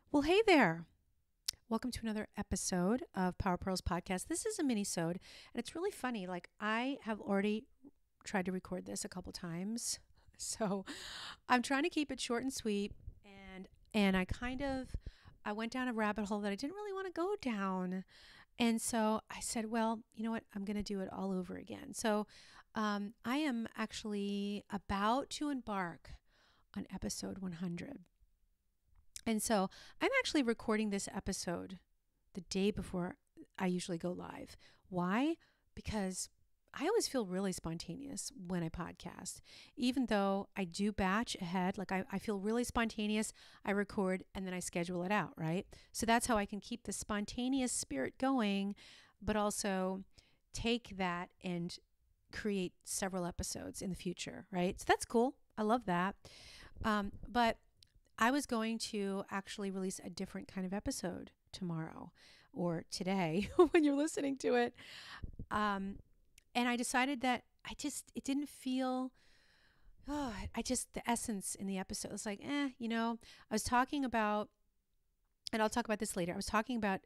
Well, hey there. Welcome to another episode of Power Purls Podcast. This is a Minisode, and it's really funny. Like, I have already tried to record this a couple times. So I'm trying to keep it short and sweet. And I went down a rabbit hole that I didn't really want to go down. And so I said, well, you know what? I'm going to do it all over again. So I am actually about to embark on episode 100. And so I'm actually recording this episode the day before I usually go live. Why? Because I always feel really spontaneous when I podcast. Even though I do batch ahead, like I feel really spontaneous, I record and then I schedule it out, right? So that's how I can keep the spontaneous spirit going, but also take that and create several episodes in the future, right? So that's cool. I love that. But I was going to actually release a different kind of episode tomorrow or today when you're listening to it. And I decided that it didn't feel, the essence in the episode was like, I was talking about, and I'll talk about this later. I was talking about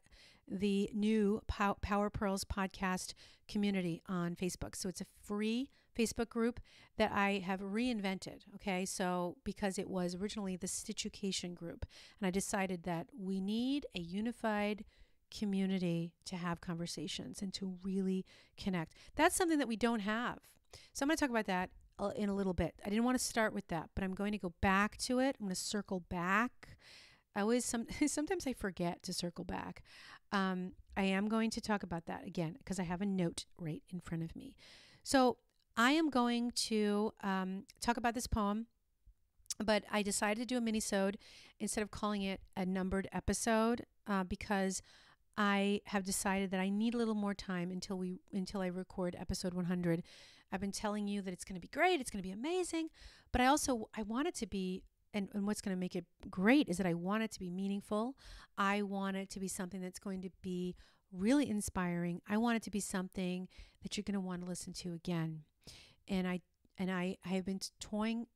the new Power Purls Podcast community on Facebook. So it's a free Facebook group that I have reinvented. Okay. So because it was originally the Stitchucation group, and I decided that we need a unified community to have conversations and to really connect. That's something that we don't have. So I'm going to talk about that in a little bit. I didn't want to start with that, but I'm going to go back to it. I'm going to circle back. Sometimes I forget to circle back. I am going to talk about that again because I have a note right in front of me. So I am going to talk about this poem, but I decided to do a mini-sode instead of calling it a numbered episode because I have decided that I need a little more time until I record episode 100. I've been telling you that it's going to be great, it's going to be amazing, but I want it to be. And what's going to make it great is that I want it to be meaningful. I want it to be something that's going to be really inspiring. I want it to be something that you're going to want to listen to again. And I have been toying,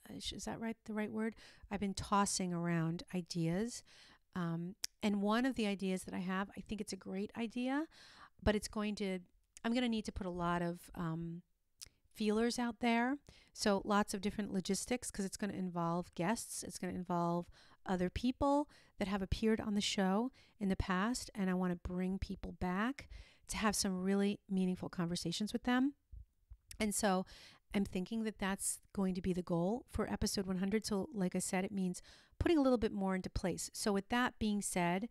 is that right? The right word? I've been tossing around ideas. And one of the ideas that I have, I think it's a great idea, but I'm going to need to put a lot of feelers out there. So lots of different logistics because it's going to involve guests. It's going to involve other people that have appeared on the show in the past. And I want to bring people back to have some really meaningful conversations with them. And so I'm thinking that that's going to be the goal for episode 100. So like I said, it means putting a little bit more into place. So with that being said,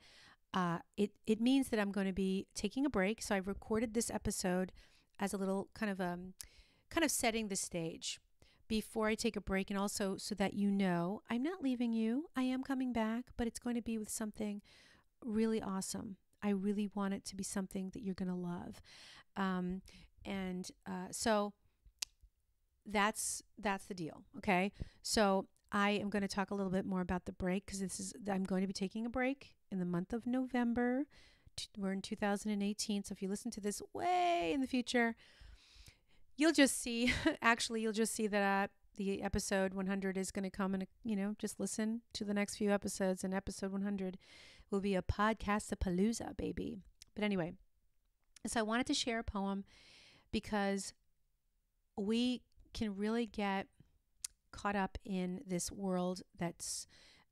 it means that I'm going to be taking a break. So I've recorded this episode as a little kind of setting the stage before I take a break, and also so that you know I'm not leaving you. I am coming back, but it's going to be with something really awesome. I really want it to be something that you're going to love. So that's the deal. Okay. So I am going to talk a little bit more about the break because I'm going to be taking a break in the month of November. We're in 2018. So if you listen to this way in the future, you'll just see that the episode 100 is going to come and, just listen to the next few episodes, and episode 100 will be a podcast-a-palooza, baby. But anyway, so I wanted to share a poem because we can really get caught up in this world that's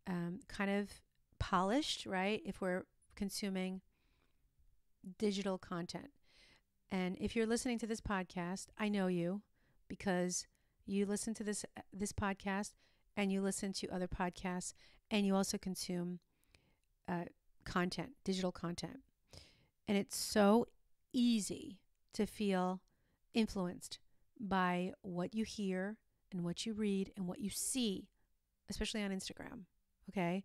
kind of polished, right? If we're consuming digital content. And if you're listening to this podcast, I know you because you listen to this podcast and you listen to other podcasts and you also consume content, digital content. And it's so easy to feel influenced by what you hear and what you read and what you see, especially on Instagram. Okay.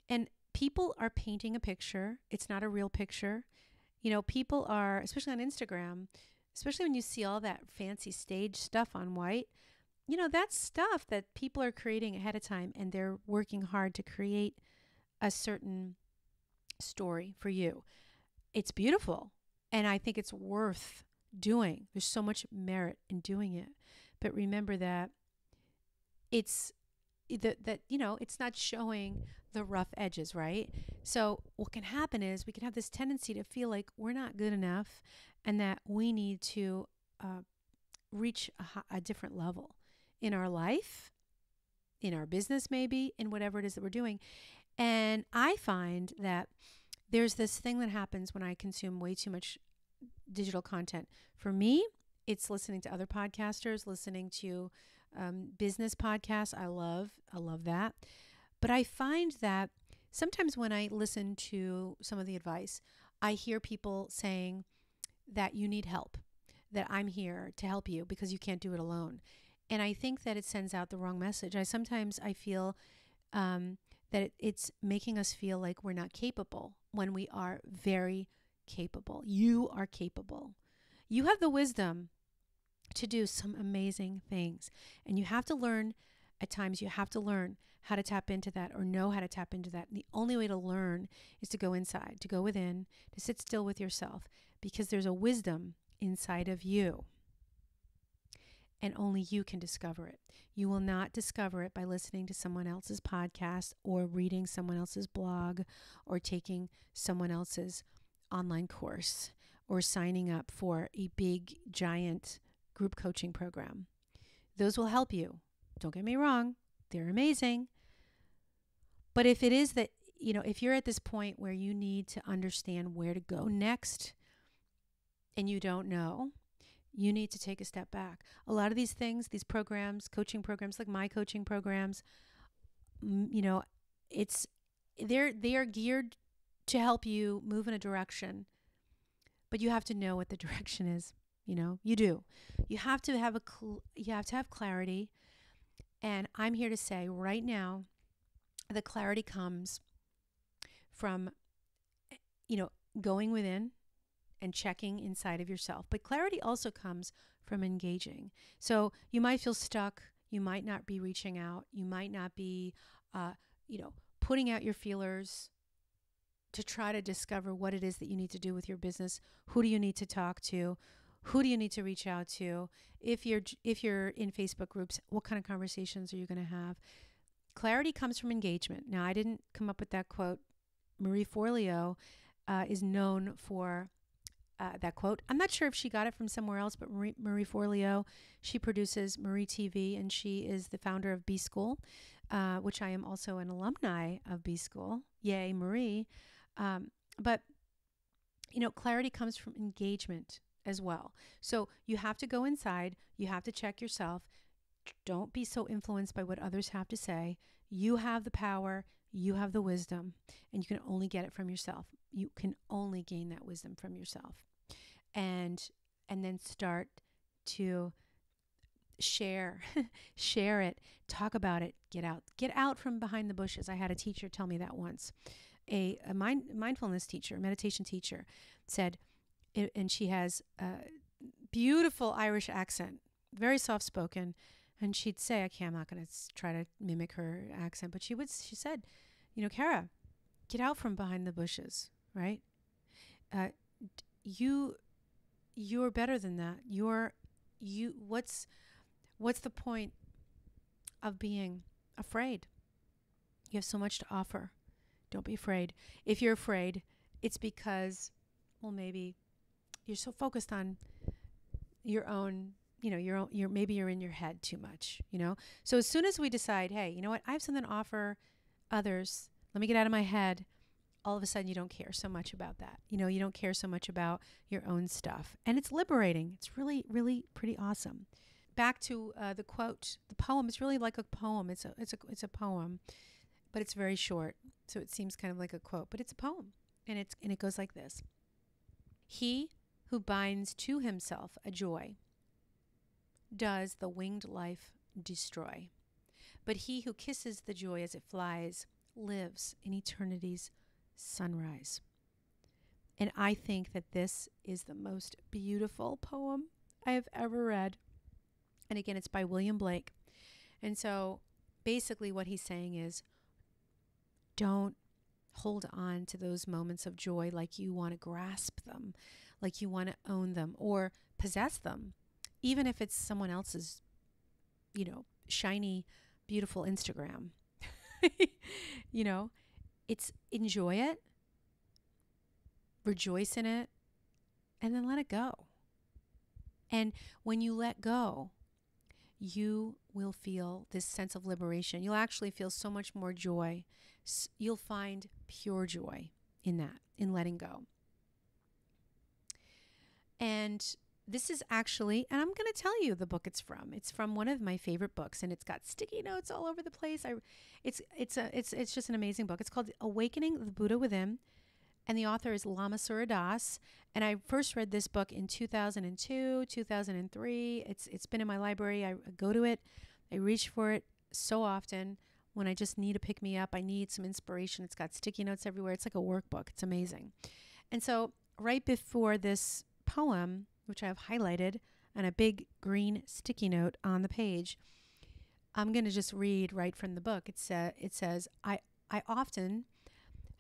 And people are painting a picture. It's not a real picture. People are, especially on Instagram, especially when you see all that fancy stage stuff on white, that's stuff that people are creating ahead of time, and they're working hard to create a certain story for you. It's beautiful, and I think it's worth doing. There's so much merit in doing it. But remember that it's that it's not showing the rough edges, right? So what can happen is we can have this tendency to feel like we're not good enough and that we need to reach a different level in our life, in our business, maybe in whatever it is that we're doing. And I find that there's this thing that happens when I consume way too much digital content. For me, it's listening to other podcasters, listening to business podcasts. I love that. But I find that sometimes when I listen to some of the advice, I hear people saying that you need help, that I'm here to help you because you can't do it alone. And I think that it sends out the wrong message. I feel that it's making us feel like we're not capable when we are very capable. You are capable. You have the wisdom to do some amazing things. And you have to learn, at times, you have to learn how to tap into that or know how to tap into that. And the only way to learn is to go inside, to go within, to sit still with yourself, because there's a wisdom inside of you. And only you can discover it. You will not discover it by listening to someone else's podcast or reading someone else's blog or taking someone else's online course or signing up for a big, giant group coaching program. Those will help you. Don't get me wrong. They're amazing. But if it is that, if you're at this point where you need to understand where to go next and you don't know, you need to take a step back. A lot of these things, these programs, coaching programs, like my coaching programs, they are geared to help you move in a direction, but you have to know what the direction is. You do. You have to have clarity. And I'm here to say right now, the clarity comes from, going within and checking inside of yourself. But clarity also comes from engaging. So you might feel stuck. You might not be reaching out. You might not be, putting out your feelers to try to discover what it is that you need to do with your business. Who do you need to talk to? Who do you need to reach out to? If you're in Facebook groups, what kind of conversations are you going to have? Clarity comes from engagement. Now, I didn't come up with that quote. Marie Forleo is known for that quote. I'm not sure if she got it from somewhere else, but Marie Forleo, she produces Marie TV, and she is the founder of B School, which I am also an alumni of B School. Yay, Marie. But clarity comes from engagement as well. So you have to go inside. You have to check yourself. Don't be so influenced by what others have to say. You have the power. You have the wisdom, and you can only get it from yourself. You can only gain that wisdom from yourself. And then start to share it, talk about it, get out from behind the bushes. I had a teacher tell me that once. A mindfulness teacher, meditation teacher said, and she has a beautiful Irish accent, very soft-spoken, and she'd say, I'm not going to try to mimic her accent, but she said, Kara, get out from behind the bushes, right? You're better than that. What's the point of being afraid? You have so much to offer. Don't be afraid. If you're afraid, it's because, maybe you're so focused on your own, maybe you're in your head too much, So as soon as we decide, hey, you know what, I have something to offer others, let me get out of my head, all of a sudden you don't care so much about that. You don't care so much about your own stuff. And it's liberating. It's really, really pretty awesome. Back to the quote, the poem. It's really like a poem. It's a poem, but it's very short. So it seems kind of like a quote, but it's a poem. And it goes like this. He who binds to himself a joy does the winged life destroy. But he who kisses the joy as it flies lives in eternity's sunrise. And I think that this is the most beautiful poem I have ever read. And again, it's by William Blake. And so basically what he's saying is, don't hold on to those moments of joy like you want to grasp them, like you want to own them or possess them, even if it's someone else's, shiny beautiful Instagram. You know, it's enjoy it, rejoice in it, and then let it go. And when you let go, you will feel this sense of liberation. You'll actually feel so much more joy. You'll find pure joy in that, in letting go. And this is actually, and I'm going to tell you the book it's from. It's from one of my favorite books, and it's got sticky notes all over the place. It's just an amazing book. It's called Awakening the Buddha Within, and the author is Lama Surya. And I first read this book in 2002, 2003. It's been in my library. I go to it. I reach for it so often when I just need to pick me up. I need some inspiration. It's got sticky notes everywhere. It's like a workbook. It's amazing. And so right before this poem, which I have highlighted on a big green sticky note on the page, I'm going to just read right from the book. It says, I often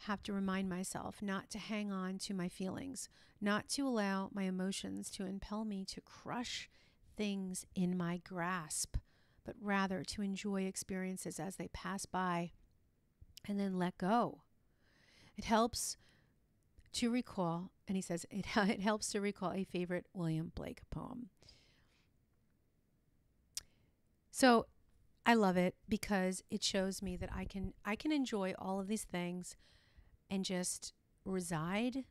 have to remind myself not to hang on to my feelings, not to allow my emotions to impel me to crush things in my grasp, but rather to enjoy experiences as they pass by and then let go. It helps to recall, and he says, it helps to recall a favorite William Blake poem. So I love it because it shows me that I can enjoy all of these things and just reside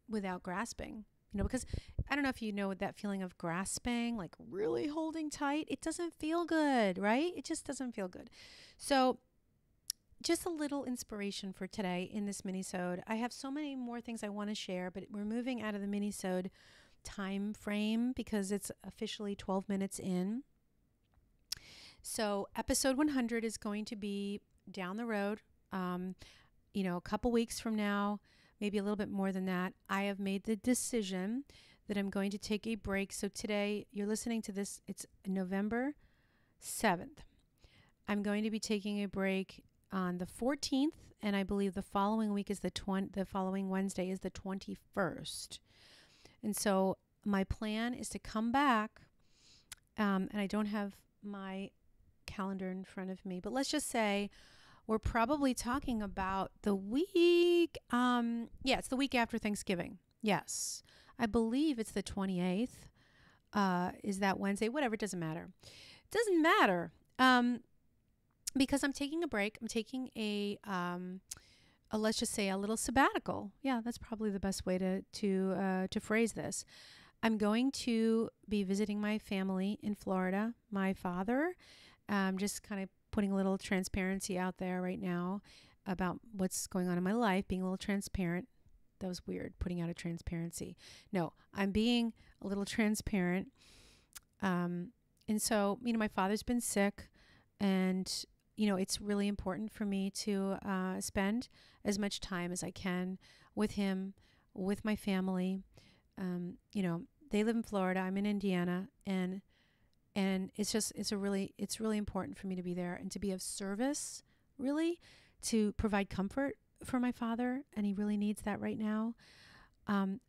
without grasping. Because I don't know if you know that feeling of grasping, like really holding tight. It doesn't feel good, right? It just doesn't feel good. So just a little inspiration for today in this minisode. I have so many more things I want to share, but we're moving out of the minisode time frame because it's officially 12 minutes in. So episode 100 is going to be down the road. A couple weeks from now, maybe a little bit more than that. I have made the decision that I'm going to take a break. So today, you're listening to this, it's November 7th. I'm going to be taking a break on the 14th, and I believe the following week is the following Wednesday is the 21st. And so my plan is to come back, and I don't have my calendar in front of me, but let's just say we're probably talking about the week. It's the week after Thanksgiving. Yes. I believe it's the 28th. Is that Wednesday? Whatever. It doesn't matter. It doesn't matter. Because I'm taking a break. I'm taking a let's just say a little sabbatical. Yeah, that's probably the best way to phrase this. I'm going to be visiting my family in Florida. My father, just kind of putting a little transparency out there right now about what's going on in my life, being a little transparent. That was weird, putting out a transparency. No, I'm being a little transparent. And so, my father's been sick, and, it's really important for me to spend as much time as I can with him, with my family. They live in Florida. I'm in Indiana, and it's really important for me to be there and to be of service, really, to provide comfort for my father. And he really needs that right now. And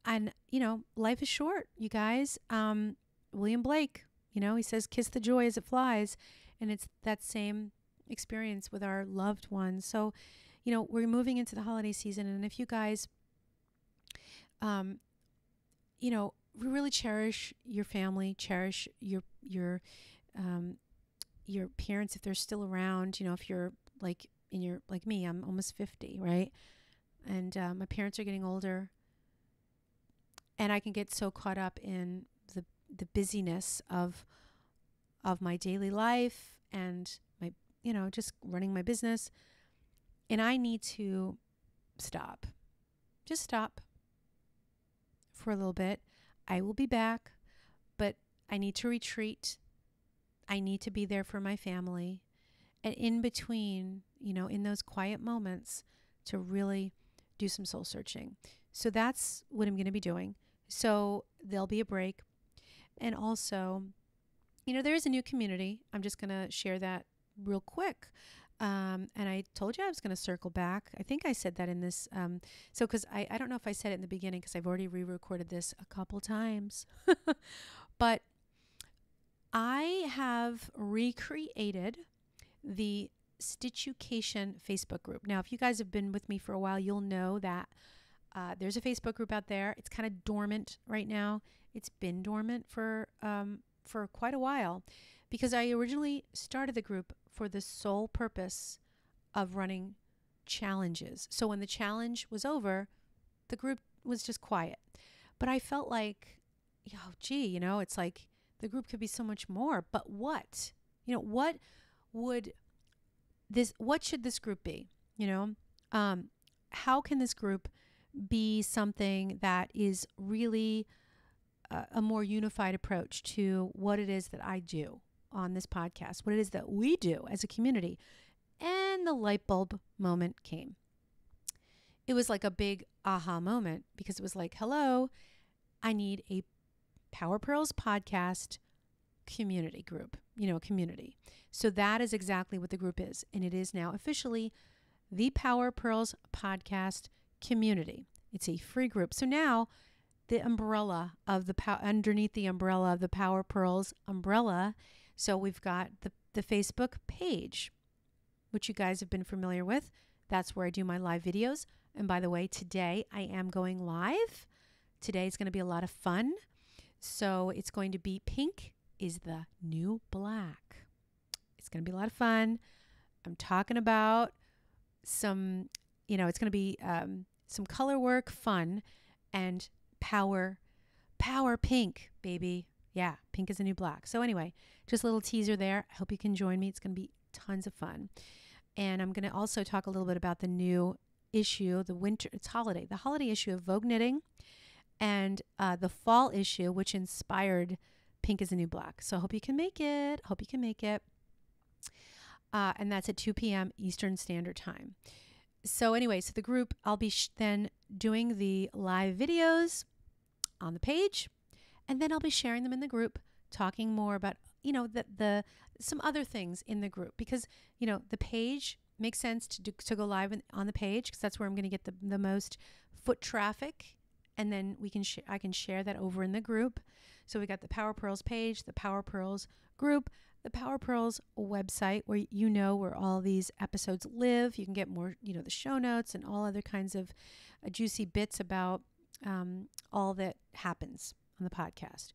life is short, you guys. William Blake, he says, kiss the joy as it flies. And it's that same experience with our loved ones. So, we're moving into the holiday season. And if you guys, really cherish your family, cherish your parents if they're still around. If you're like me, I'm almost 50, right? And my parents are getting older, and I can get so caught up in the busyness of my daily life and my just running my business, and I need to stop. Just stop for a little bit. I will be back, but I need to retreat. I need to be there for my family. And in between, in those quiet moments, to really do some soul searching. So that's what I'm going to be doing. So there'll be a break. And also, there is a new community. I'm just going to share that real quick. And I told you I was going to circle back. I think I said that in this. Because I don't know if I said it in the beginning because I've already re-recorded this a couple times. But I have recreated the Stitchucation Facebook group. Now, if you guys have been with me for a while, you'll know that there's a Facebook group out there. It's kind of dormant right now. It's been dormant for quite a while because I originally started the group for the sole purpose of running challenges. So when the challenge was over, the group was just quiet. But I felt like, oh, gee, it's like the group could be so much more. But what? What should this group be? How can this group be something that is really a more unified approach to what it is that I do on this podcast, what it is that we do as a community? And the light bulb moment came. It was like a big aha moment because it was like, hello, I need a Power Purls Podcast community group, community. So that is exactly what the group is. And it is now officially the Power Purls Podcast community. It's a free group. So now the umbrella of underneath the umbrella of the Power Purls umbrella. So we've got the Facebook page, which you guys have been familiar with. That's where I do my live videos. And by the way, today I am going live. Today is going to be a lot of fun. So it's going to be pink is the new black. It's going to be a lot of fun. I'm talking about some, it's going to be some color work, fun, and power pink, baby. Yeah, pink is the new black. So anyway, just a little teaser there. I hope you can join me. It's going to be tons of fun. And I'm going to also talk a little bit about the new issue, the holiday issue of Vogue Knitting, and the fall issue, which inspired Pink is the New Black. So I hope you can make it. And that's at 2 p.m. Eastern Standard Time. So anyway, so the group, I'll be then doing the live videos on the page, and then I'll be sharing them in the group, talking more about, the some other things in the group, because, the page makes sense to go live on the page because that's where I'm going to get the most foot traffic. And then I can share that over in the group. So we got the Power Purls page, the Power Purls group, the Power Purls website where where all these episodes live. You can get more, the show notes and all other kinds of juicy bits about all that happens on the podcast.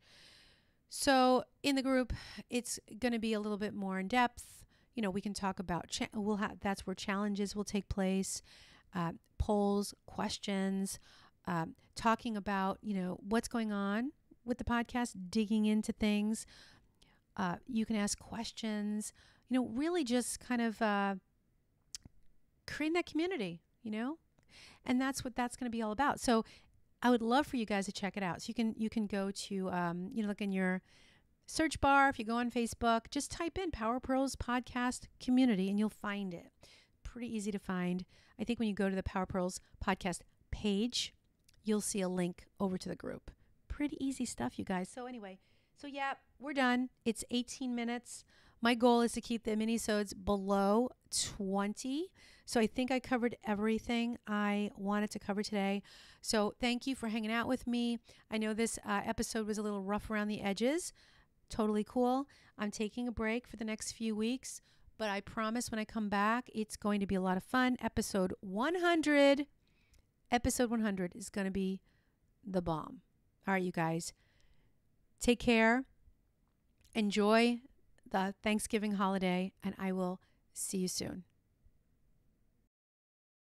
So in the group, it's going to be a little bit more in depth. We can talk about, that's where challenges will take place, polls, questions, talking about, what's going on with the podcast, digging into things. You can ask questions, really just kind of creating that community, and that's what that's going to be all about. So I would love for you guys to check it out. So you can go to, look in your search bar. If you go on Facebook, just type in Power Purls Podcast Community and you'll find it. Pretty easy to find. I think when you go to the Power Purls Podcast page, you'll see a link over to the group. Pretty easy stuff, you guys. So anyway, yeah, we're done. It's 18 minutes. My goal is to keep the minisodes below 20. So I think I covered everything I wanted to cover today. So thank you for hanging out with me. I know this episode was a little rough around the edges. Totally cool. I'm taking a break for the next few weeks, but I promise when I come back, it's going to be a lot of fun. Episode 100 is going to be the bomb. All right, you guys. Take care. Enjoy the Thanksgiving holiday, and I will see you soon.